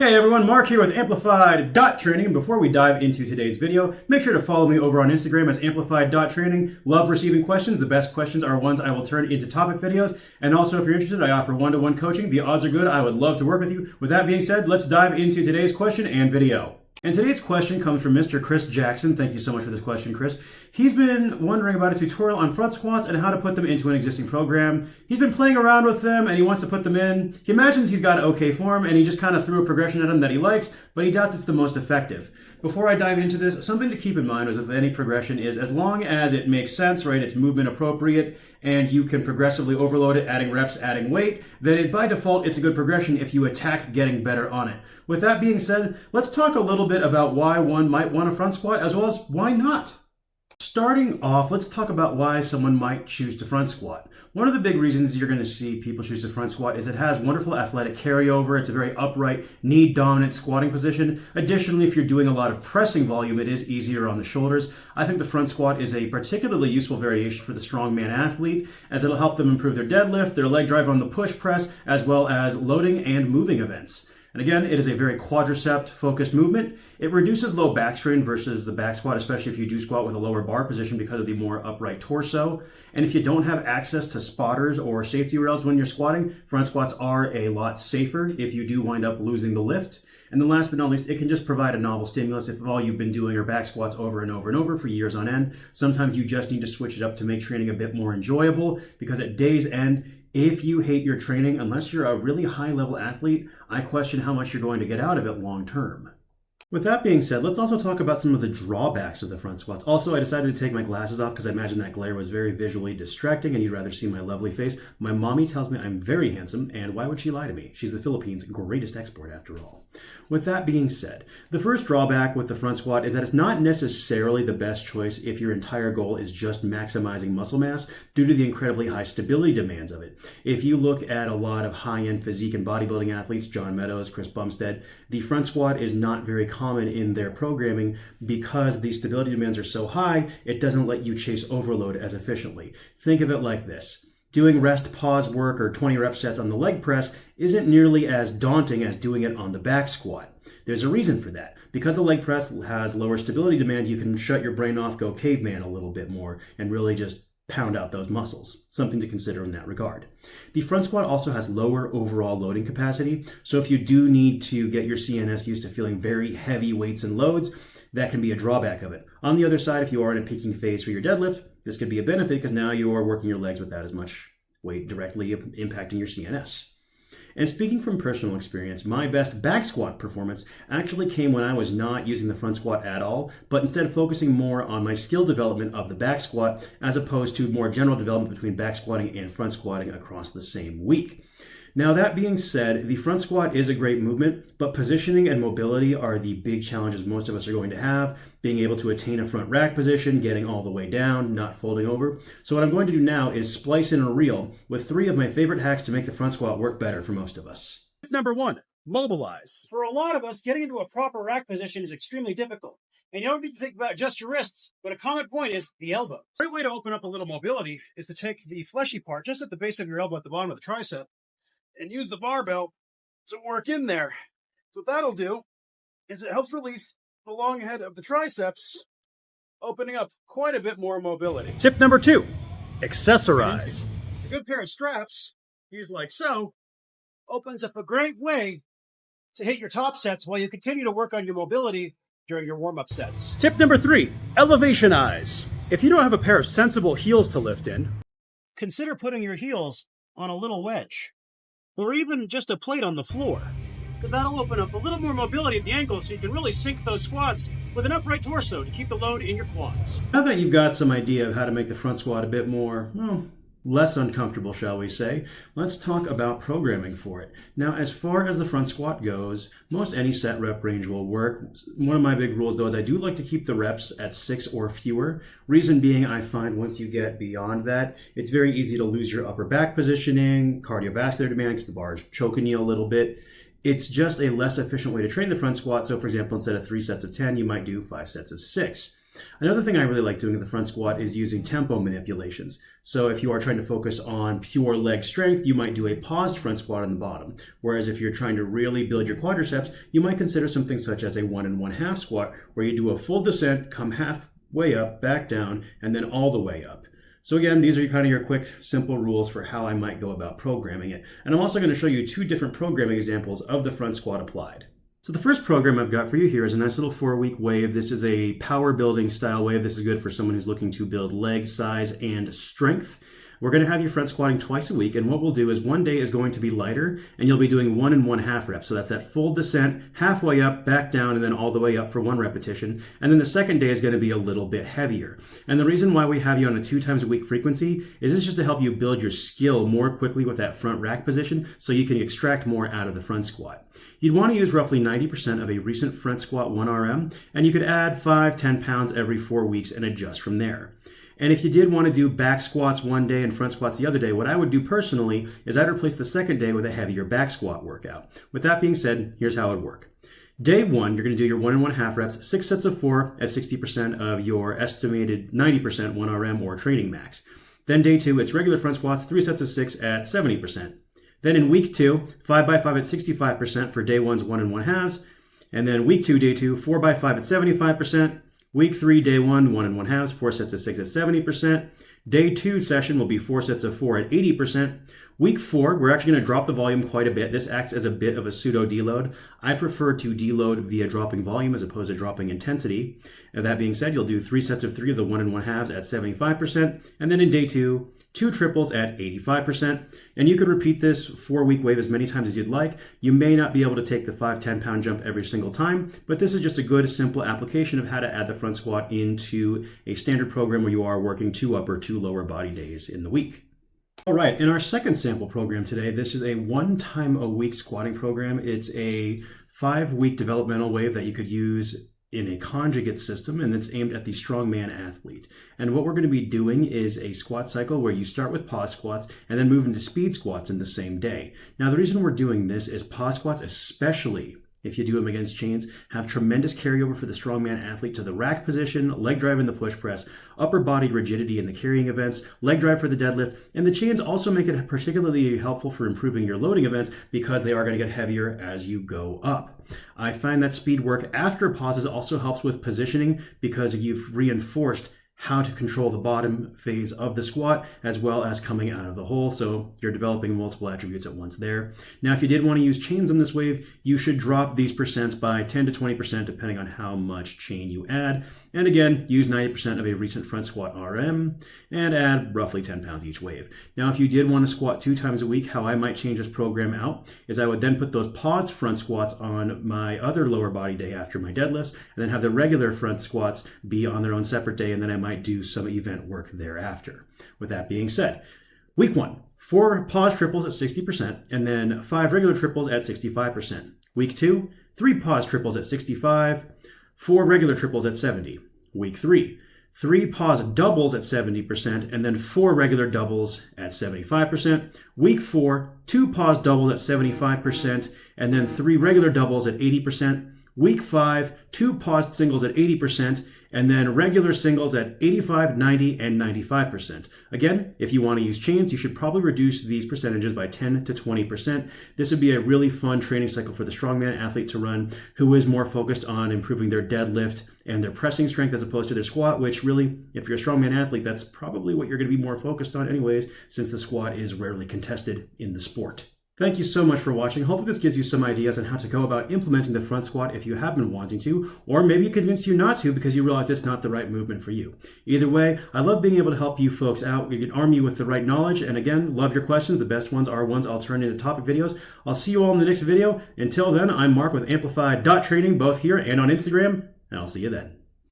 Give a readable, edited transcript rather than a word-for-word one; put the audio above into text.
Hey everyone, Mark here with Amplified Training. And before we dive into today's video, make sure to follow me over on Instagram as Amplified Training. Love receiving questions. The best questions are ones I will turn into topic videos. And also, if you're interested, I offer one-to-one coaching. The odds are good. I would love to work with you. With that being said, let's dive into today's question and video. And today's question comes from Mr. Chris Jackson. Thank you so much for this question, Chris. He's been wondering about a tutorial on front squats and how to put them into an existing program. He's been playing around with them and he wants to put them in. He imagines he's got okay form and he just kind of threw a progression at him that he likes, but he doubts it's the most effective. Before I dive into this, something to keep in mind is with any progression is as long as it makes sense, right, it's movement appropriate, and you can progressively overload it, adding reps, adding weight, then by default, it's a good progression if you attack getting better on it. With that being said, let's talk a little bit about why one might want a front squat as well as why not. Starting off, let's talk about why someone might choose to front squat. One of the big reasons you're going to see people choose to front squat is it has wonderful athletic carryover. It's a very upright, knee-dominant squatting position. Additionally, if you're doing a lot of pressing volume, it is easier on the shoulders. I think the front squat is a particularly useful variation for the strongman athlete, as it'll help them improve their deadlift, their leg drive on the push press, as well as loading and moving events. And again, it is a very quadricep-focused movement. It reduces low back strain versus the back squat, especially if you do squat with a lower bar position because of the more upright torso. And if you don't have access to spotters or safety rails when you're squatting, front squats are a lot safer if you do wind up losing the lift. And then last but not least, it can just provide a novel stimulus if all you've been doing are back squats over and over and over for years on end. Sometimes you just need to switch it up to make training a bit more enjoyable, because at day's end, if you hate your training, unless you're a really high-level athlete, I question how much you're going to get out of it long term. With that being said, let's also talk about some of the drawbacks of the front squats. Also, I decided to take my glasses off because I imagine that glare was very visually distracting and you'd rather see my lovely face. My mommy tells me I'm very handsome, and why would she lie to me? She's the Philippines' greatest export after all. With that being said, the first drawback with the front squat is that it's not necessarily the best choice if your entire goal is just maximizing muscle mass due to the incredibly high stability demands of it. If you look at a lot of high-end physique and bodybuilding athletes, John Meadows, Chris Bumstead, the front squat is not very common in their programming because the stability demands are so high, it doesn't let you chase overload as efficiently. Think of it like this. Doing rest pause work or 20 rep sets on the leg press isn't nearly as daunting as doing it on the back squat. There's a reason for that. Because the leg press has lower stability demand, you can shut your brain off, go caveman a little bit more, and really just pound out those muscles. Something to consider in that regard. The front squat also has lower overall loading capacity, so if you do need to get your CNS used to feeling very heavy weights and loads, that can be a drawback of it. On the other side, if you are in a peaking phase for your deadlift, this could be a benefit because now you are working your legs without as much weight directly impacting your CNS. And speaking from personal experience, my best back squat performance actually came when I was not using the front squat at all, but instead focusing more on my skill development of the back squat as opposed to more general development between back squatting and front squatting across the same week. Now, that being said, the front squat is a great movement, but positioning and mobility are the big challenges most of us are going to have. Being able to attain a front rack position, getting all the way down, not folding over. So what I'm going to do now is splice in a reel with 3 of my favorite hacks to make the front squat work better for most of us. Number 1, mobilize. For a lot of us, getting into a proper rack position is extremely difficult. And you don't need to think about just your wrists, but a common point is the elbow. A great way to open up a little mobility is to take the fleshy part just at the base of your elbow at the bottom of the tricep and use the barbell to work in there. So what that'll do is it helps release the long head of the triceps, opening up quite a bit more mobility. Tip number 2, accessorize. A good pair of straps, used like so, opens up a great way to hit your top sets while you continue to work on your mobility during your warm-up sets. Tip number 3, elevationize. If you don't have a pair of sensible heels to lift in, consider putting your heels on a little wedge, or even just a plate on the floor, because that'll open up a little more mobility at the ankle so you can really sink those squats with an upright torso to keep the load in your quads. now that you've got some idea of how to make the front squat a bit more, well, less uncomfortable, shall we say, let's talk about programming for it. Now, as far as the front squat goes, most any set rep range will work. One of my big rules, though, is I do like to keep the reps at 6 or fewer. Reason being, I find once you get beyond that, it's very easy to lose your upper back positioning, cardiovascular demand, because the bar is choking you a little bit. It's just a less efficient way to train the front squat. So, for example, instead of 3 sets of 10, you might do 5 sets of 6. Another thing I really like doing with the front squat is using tempo manipulations. So if you are trying to focus on pure leg strength, you might do a paused front squat on the bottom. Whereas if you're trying to really build your quadriceps, you might consider something such as a 1 1/2 squat, where you do a full descent, come halfway up, back down, and then all the way up. So again, these are kind of your quick, simple rules for how I might go about programming it. And I'm also going to show you 2 different programming examples of the front squat applied. So the first program I've got for you here is a nice little 4-week wave. This is a power building style wave. This is good for someone who's looking to build leg size and strength. We're going to have you front squatting twice a week, and what we'll do is one day is going to be lighter, and you'll be doing 1 1/2 reps. So that's that full descent, halfway up, back down, and then all the way up for 1 repetition. And then the second day is going to be a little bit heavier. And the reason why we have you on a 2 times a week frequency is this just to help you build your skill more quickly with that front rack position so you can extract more out of the front squat. You'd want to use roughly 90% of a recent front squat 1 RM, and you could add 5-10 pounds every 4 weeks and adjust from there. And if you did want to do back squats one day and front squats the other day, what I would do personally is I'd replace the second day with a heavier back squat workout. With that being said, here's how it would work. Day 1, you're going to do your 1 1/2 reps, 6 sets of 4 at 60% of your estimated 90% 1 RM or training max. Then day 2, it's regular front squats, 3 sets of 6 at 70%. Then in week 2, 5x5 at 65% for day 1's 1 1/2. And then week 2, day 2, 4x5 at 75%. Week 3, day 1, 1 1/2, 4 sets of 6 at 70%. Day 2 session will be 4 sets of 4 at 80%. Week 4, we're actually going to drop the volume quite a bit. This acts as a bit of a pseudo deload. I prefer to deload via dropping volume as opposed to dropping intensity. And that being said, you'll do 3 sets of 3 of the 1 1/2 at 75%. And then in day 2, 2 triples at 85%. And you could repeat this 4-week wave as many times as you'd like. You may not be able to take the 5-10 pound jump every single time, but this is just a good, simple application of how to add the front squat into a standard program where you are working 2 upper, 2 lower body days in the week. All right, in our second sample program today, this is a 1 time a week squatting program. It's a 5-week developmental wave that you could use in a conjugate system, and it's aimed at the strongman athlete. And what we're going to be doing is a squat cycle where you start with pause squats and then move into speed squats in the same day. Now, the reason we're doing this is pause squats, especially if you do them against chains, have tremendous carryover for the strongman athlete to the rack position, leg drive in the push press, upper body rigidity in the carrying events, leg drive for the deadlift, and the chains also make it particularly helpful for improving your loading events because they are going to get heavier as you go up. I find that speed work after pauses also helps with positioning because you've reinforced how to control the bottom phase of the squat as well as coming out of the hole. So you're developing multiple attributes at once there. Now, if you did want to use chains on this wave, you should drop these percents by 10 to 20% depending on how much chain you add. And again, use 90% of a recent front squat RM and add roughly 10 pounds each wave. Now, if you did want to squat 2 times a week, how I might change this program out is I would then put those paused front squats on my other lower body day after my deadlifts, and then have the regular front squats be on their own separate day, and then I might do some event work thereafter. With that being said, week 1, 4 pause triples at 60%, and then 5 regular triples at 65%. Week 2, 3 pause triples at 65, 4 regular triples at 70. Week 3, 3 pause doubles at 70%, and then 4 regular doubles at 75%. Week 4, 2 pause doubles at 75%, and then 3 regular doubles at 80%. Week 5, 2 paused singles at 80%, and then regular singles at 85, 90, and 95%. Again, if you want to use chains, you should probably reduce these percentages by 10 to 20%. This would be a really fun training cycle for the strongman athlete to run who is more focused on improving their deadlift and their pressing strength as opposed to their squat, which really, if you're a strongman athlete, that's probably what you're going to be more focused on anyways, since the squat is rarely contested in the sport. Thank you so much for watching. Hopefully this gives you some ideas on how to go about implementing the front squat if you have been wanting to, or maybe it convinced you not to because you realize it's not the right movement for you. Either way, I love being able to help you folks out. We can arm you with the right knowledge, and again, love your questions. The best ones are ones I'll turn into topic videos. I'll see you all in the next video. Until then, I'm Mark with Amplified.Training, both here and on Instagram, and I'll see you then.